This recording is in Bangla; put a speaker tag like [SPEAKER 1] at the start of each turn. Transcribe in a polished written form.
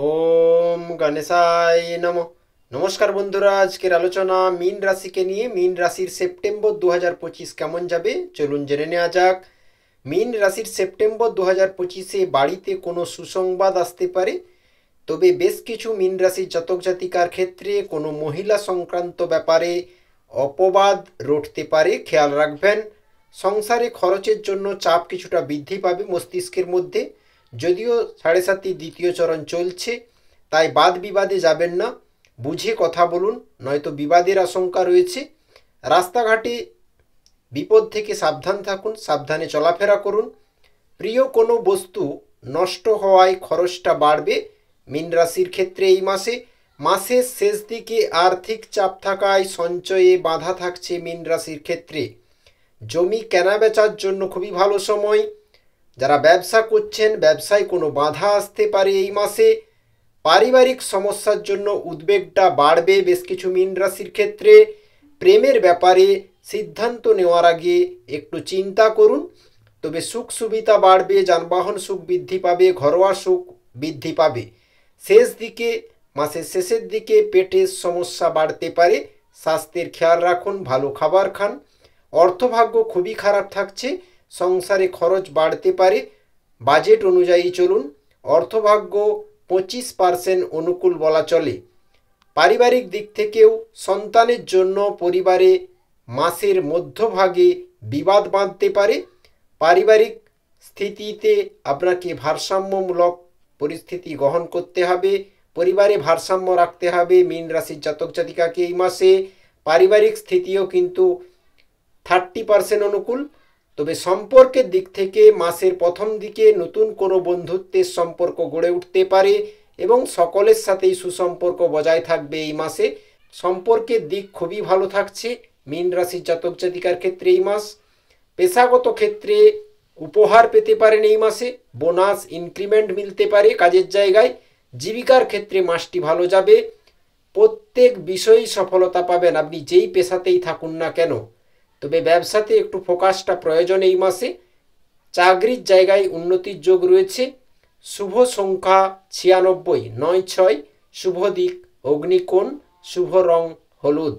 [SPEAKER 1] ওম গণেশায় নম। নমস্কার বন্ধুরা, আজকের আলোচনা মীন রাশিকে নিয়ে। মীন রাশির সেপ্টেম্বর 2025 কেমন যাবে চলুন জেনে নেওয়া যাক। মীন রাশির সেপ্টেম্বর 2025-এ বাড়িতে কোনো সুসংবাদ আসতে পারে, তবে বেশ কিছু মীন রাশির জাতক জাতিকার ক্ষেত্রে কোনো মহিলা সংক্রান্ত ব্যাপারে অপবাদ রটতে পারে, খেয়াল রাখবেন। সংসারে খরচের জন্য চাপ কিছুটা বৃদ্ধি পাবে মস্তিষ্কের মধ্যে। যদিও 7.5 দ্বিতীয় চরণ চলছে, তাই বাদ বিবাদে যাবেন না, বুঝে কথা বলুন, নয়তো বিবাদের আশঙ্কা রয়েছে। রাস্তাঘাটে বিপদ থেকে সাবধান থাকুন, সাবধানে চলাফেরা করুন। প্রিয় কোনো বস্তু নষ্ট হওয়ায় খরচটা বাড়বে মীন রাশির ক্ষেত্রে এই মাসে। মাসের শেষ দিকে আর্থিক চাপ থাকায় সঞ্চয়ে বাধা থাকছে মীন রাশির ক্ষেত্রে। জমি কেনা বেচার জন্য খুবই ভালো সময়। যারা ব্যবসা করছেন, ব্যবসায় কোনো বাধা আসতে পারে এই মাসে। পারিবারিক সমস্যার জন্য উদ্বেগটা বাড়বে বেশ কিছু মীন রাশির ক্ষেত্রে। প্রেমের ব্যাপারে সিদ্ধান্ত নেওয়ার আগে একটু চিন্তা করুন। তবে সুখ সুবিধা বাড়বে, যানবাহন সুখ বৃদ্ধি পাবে, ঘরোয়া সুখ বৃদ্ধি পাবে। শেষ দিকে, মাসের শেষের দিকে পেটের সমস্যা বাড়তে পারে, স্বাস্থ্যের খেয়াল রাখুন, ভালো খাবার খান। অর্থভাগ্য খুবই খারাপ থাকছে, সংসারে খরচ বাড়তে পারে, বাজেট অনুযায়ী চলুন। অর্থভাগ্য 25% অনুকূল বলা চলে। পারিবারিক দিক থেকেও সন্তানের জন্য পরিবারে মাসের মধ্যভাগে বিবাদ বাঁধতে পারে। পারিবারিক স্থিতিতে আপনাকে ভারসাম্যমূলক পরিস্থিতি গ্রহণ করতে হবে, পরিবারে ভারসাম্য রাখতে হবে মীন রাশির জাতক জাতিকাকে এই মাসে। পারিবারিক স্থিতিও কিন্তু 30% অনুকূল। তবে সম্পর্কের দিক থেকে মাসের প্রথম দিকে নতুন কোনো বন্ধুত্বের সম্পর্ক গড়ে উঠতে পারে এবং সকলের সাথেই সুসম্পর্ক বজায় থাকবে এই মাসে। সম্পর্কের দিক খুবই ভালো থাকছে মীন রাশির জাতক জাতিকার ক্ষেত্রে এই মাস। পেশাগত ক্ষেত্রে উপহার পেতে পারেন এই মাসে, বোনাস ইনক্রিমেন্ট মিলতে পারে কাজের জায়গায়। জীবিকার ক্ষেত্রে মাসটি ভালো যাবে, প্রত্যেক বিষয়েই সফলতা পাবেন আপনি যেই পেশাতেই থাকুন না কেন। তবে ব্যবসাতে একটু ফোকাসটা প্রয়োজন এই মাসে। চাকরির জায়গায় উন্নতির যোগ রয়েছে। শুভ সংখ্যা 96, 9-6। শুভ দিক অগ্নিকোণ, শুভ রং হলুদ।